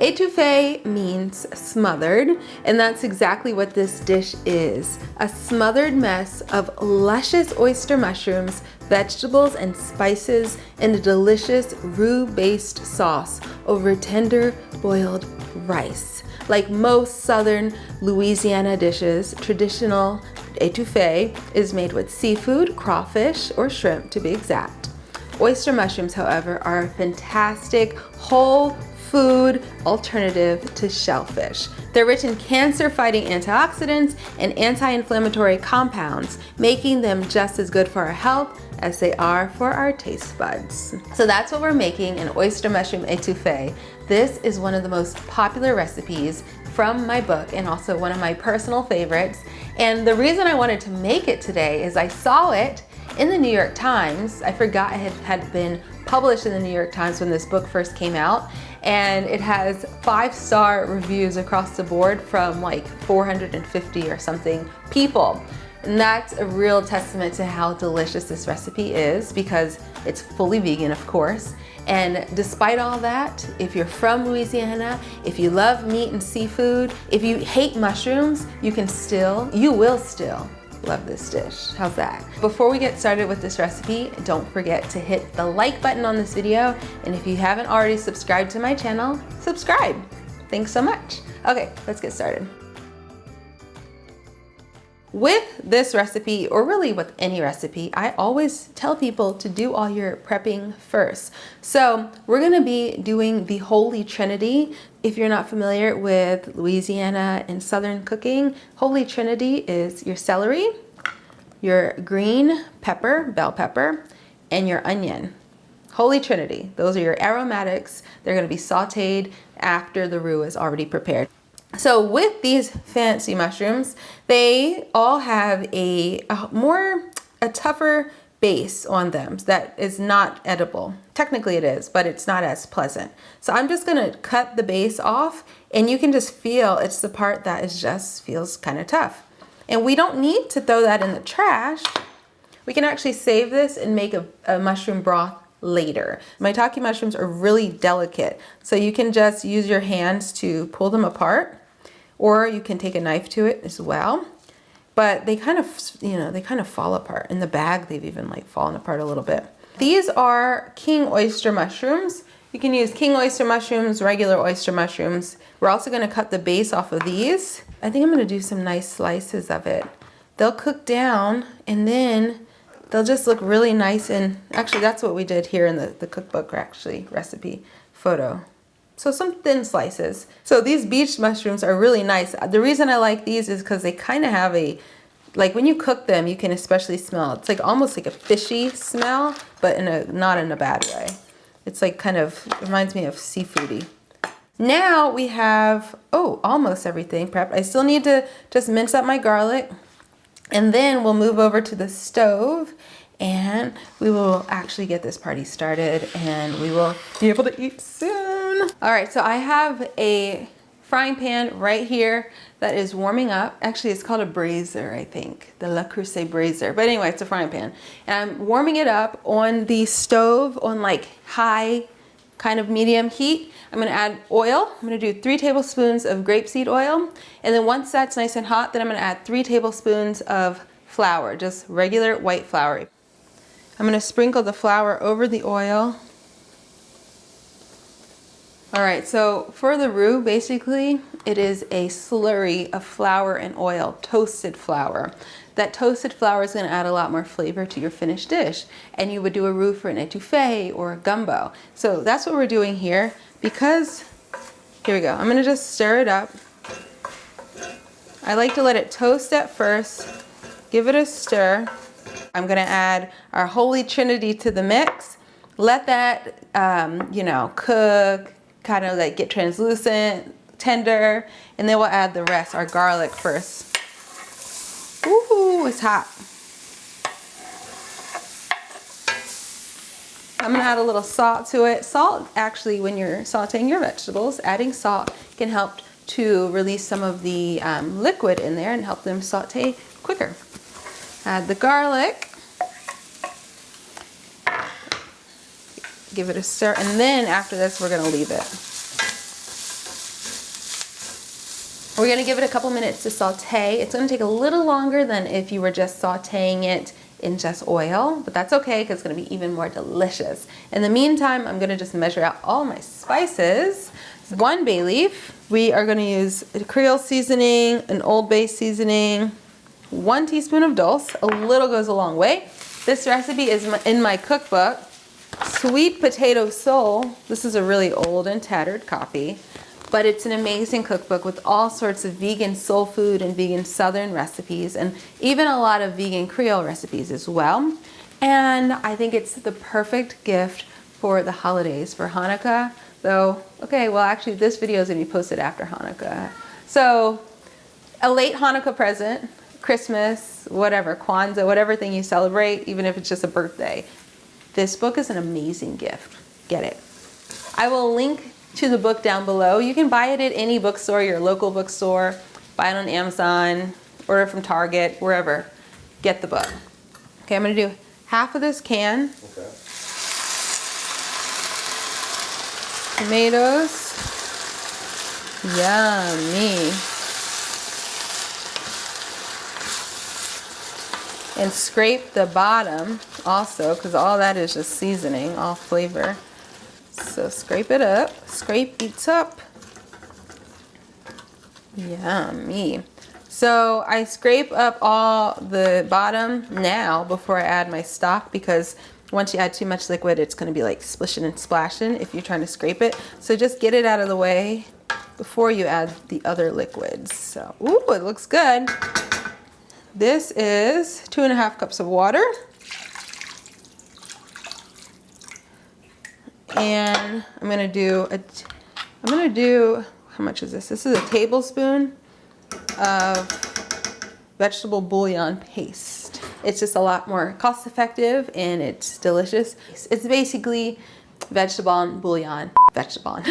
Etouffee means smothered, and that's exactly what this dish is. A smothered mess of luscious oyster mushrooms, vegetables, and spices in a delicious roux-based sauce over tender boiled rice. Like most southern Louisiana dishes, traditional etouffee is made with seafood, crawfish, or shrimp to be exact. Oyster mushrooms, however, are a fantastic whole food alternative to shellfish. They're rich in cancer-fighting antioxidants and anti-inflammatory compounds, making them just as good for our health as they are for our taste buds. So that's what we're making, an oyster mushroom etouffee. This is one of the most popular recipes from my book and also one of my personal favorites. And the reason I wanted to make it today is I saw it in the New York Times. I forgot it had been published in the New York Times when this book first came out, and it has 5-star reviews across the board from like 450 or something people. And that's a real testament to how delicious this recipe is, because it's fully vegan, of course. And despite all that, if you're from Louisiana, if you love meat and seafood, if you hate mushrooms, you will still love this dish. How's that? Before we get started with this recipe, don't forget to hit the like button on this video. And if you haven't already subscribed to my channel, subscribe. Thanks so much. Okay, let's get started. With this recipe, or really with any recipe, I always tell people to do all your prepping first. So we're gonna be doing the Holy Trinity. If you're not familiar with Louisiana and Southern cooking, Holy Trinity is your celery, your green pepper, bell pepper, and your onion. Holy Trinity, those are your aromatics. They're gonna be sauteed after the roux is already prepared. So with these fancy mushrooms, they all have a tougher base on them that is not edible. Technically it is, but it's not as pleasant. So I'm just gonna cut the base off, and you can just feel it's the part that is just feels kind of tough. And we don't need to throw that in the trash. We can actually save this and make a mushroom broth later. Maitake mushrooms are really delicate, so you can just use your hands to pull them apart, or you can take a knife to it as well. But they kind of, they kind of fall apart. In the bag, they've even like fallen apart a little bit. These are king oyster mushrooms. You can use king oyster mushrooms, regular oyster mushrooms. We're also gonna cut the base off of these. I think I'm gonna do some nice slices of it. They'll cook down, and then they'll just look really nice. And actually that's what we did here in the cookbook, or actually recipe photo. So some thin slices. So these beach mushrooms are really nice. The reason I like these is because they kind of have like when you cook them, you can especially smell, it's like almost like a fishy smell, but not in a bad way. It's like kind of reminds me of seafoody. Now we have, almost everything prepped. I still need to just mince up my garlic, and then we'll move over to the stove, and we will actually get this party started, and we will be able to eat soon. All right, so I have a frying pan right here that is warming up. Actually, it's called a brazier, I think, the Le Creuset brazier. But anyway, it's a frying pan. And I'm warming it up on the stove on like high, kind of medium heat. I'm gonna add oil. I'm gonna do 3 tablespoons of grapeseed oil. And then once that's nice and hot, then I'm gonna add 3 tablespoons of flour, just regular white flour. I'm gonna sprinkle the flour over the oil. All right, so for the roux, basically, it is a slurry of flour and oil, toasted flour. That toasted flour is gonna add a lot more flavor to your finished dish. And you would do a roux for an etouffee or a gumbo. So that's what we're doing here, because, here we go. I'm gonna just stir it up. I like to let it toast at first, give it a stir. I'm gonna add our Holy Trinity to the mix. Let that, cook, kind of like get translucent, tender, and then we'll add the rest, our garlic first. Ooh, it's hot. I'm gonna add a little salt to it. Salt, actually, when you're sauteing your vegetables, adding salt can help to release some of the liquid in there and help them saute quicker. Add the garlic. Give it a stir, and then after this we're gonna leave it. We're gonna give it a couple minutes to saute. It's gonna take a little longer than if you were just sauteing it in just oil, but that's okay because it's gonna be even more delicious. In the meantime, I'm gonna just measure out all my spices. 1 bay leaf. We are gonna use a Creole seasoning, an Old Bay seasoning, 1 teaspoon of dulse. A little goes a long way. This recipe is in my cookbook, Sweet Potato Soul. This is a really old and tattered copy, but it's an amazing cookbook with all sorts of vegan soul food and vegan Southern recipes, and even a lot of vegan Creole recipes as well. And I think it's the perfect gift for the holidays, for Hanukkah. Though, okay, well actually this video is gonna be posted after Hanukkah. So a late Hanukkah present, Christmas, whatever, Kwanzaa, whatever thing you celebrate, even if it's just a birthday. This book is an amazing gift. Get it. I will link to the book down below. You can buy it at any bookstore, your local bookstore, buy it on Amazon, order from Target, wherever. Get the book. Okay, I'm gonna do half of this can. Okay. Tomatoes. Yummy. And scrape the bottom also, because all that is just seasoning, all flavor. So scrape it up. Scrape eats up. Yummy. So I scrape up all the bottom now before I add my stock, because once you add too much liquid, it's going to be like splishing and splashing if you're trying to scrape it. So just get it out of the way before you add the other liquids. So, ooh, it looks good. This is 2.5 cups of water. And I'm gonna do, how much is this? This is a tablespoon of vegetable bouillon paste. It's just a lot more cost effective and it's delicious. It's basically vegetable bouillon. Vegetable.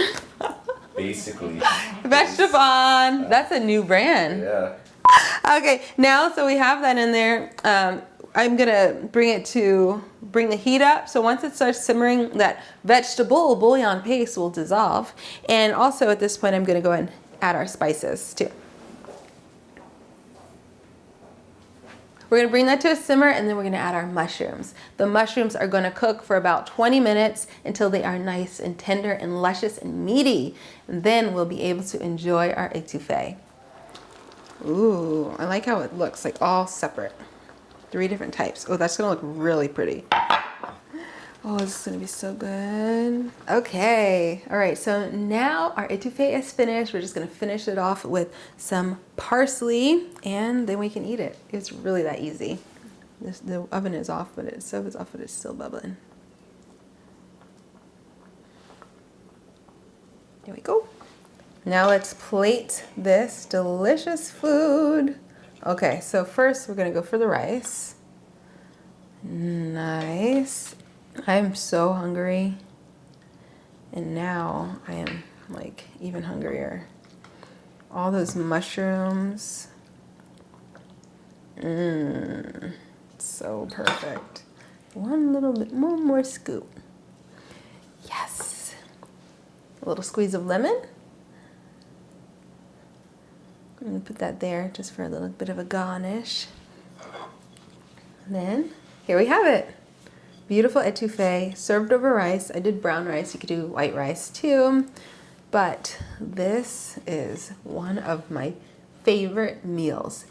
Basically. Vegetable. That's a new brand. Yeah. Okay, now so we have that in there. I'm gonna bring the heat up. So once it starts simmering, that vegetable bouillon paste will dissolve. And also at this point, I'm gonna go ahead and add our spices too. We're gonna bring that to a simmer and then we're gonna add our mushrooms. The mushrooms are gonna cook for about 20 minutes until they are nice and tender and luscious and meaty. And then we'll be able to enjoy our etouffee. Ooh, I like how it looks, like all separate. 3 different types. Oh, that's gonna look really pretty. Oh, this is gonna be so good. Okay, all right, so now our etouffee is finished. We're just gonna finish it off with some parsley and then we can eat it. It's really that easy. The oven is off, but the stove is off, but it's still bubbling. There we go. Now let's plate this delicious food. Okay, so first we're gonna go for the rice. Nice. I'm so hungry. And now I am like even hungrier. All those mushrooms. So perfect. One little bit more scoop. Yes. A little squeeze of lemon. I'm gonna put that there just for a little bit of a garnish. And then here we have it. Beautiful etouffee served over rice. I did brown rice, you could do white rice too. But this is one of my favorite meals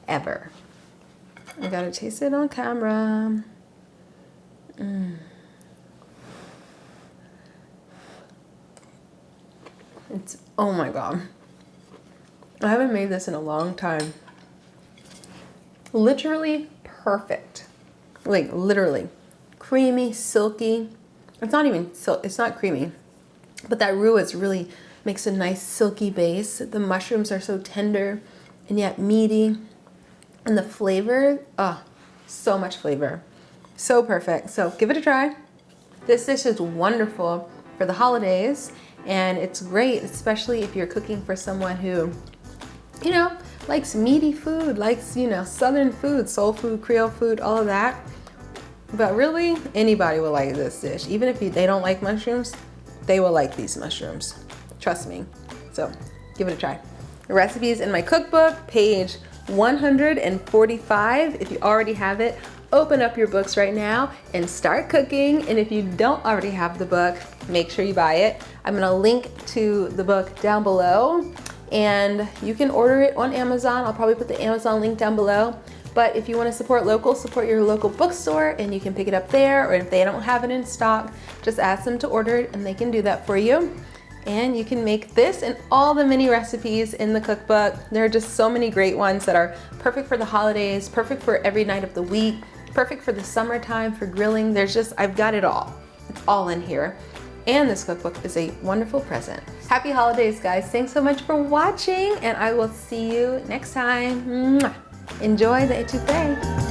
ever. I gotta taste it on camera. It's, oh my God. I haven't made this in a long time. Literally perfect. Like literally. Creamy, silky. It's not even it's not creamy. But that roux is really makes a nice silky base. The mushrooms are so tender and yet meaty. And the flavor, so much flavor. So perfect. So give it a try. This dish is wonderful for the holidays. And it's great, especially if you're cooking for someone who, you know, likes meaty food, likes, you know, Southern food, soul food, Creole food, all of that. But really, anybody will like this dish. Even if they don't like mushrooms, they will like these mushrooms. Trust me. So, give it a try. The recipe's in my cookbook, page 145. If you already have it, open up your books right now and start cooking. And if you don't already have the book, make sure you buy it. I'm gonna link to the book down below, and you can order it on Amazon. I'll probably put the Amazon link down below. But if you want to support local, support your local bookstore, and you can pick it up there, or if they don't have it in stock, just ask them to order it and they can do that for you. And you can make this and all the mini recipes in the cookbook. There are just so many great ones that are perfect for the holidays, perfect for every night of the week, perfect for the summertime, for grilling. I've got it all. It's all in here. And this cookbook is a wonderful present. Happy holidays, guys. Thanks so much for watching, and I will see you next time. Mwah. Enjoy the etouffee.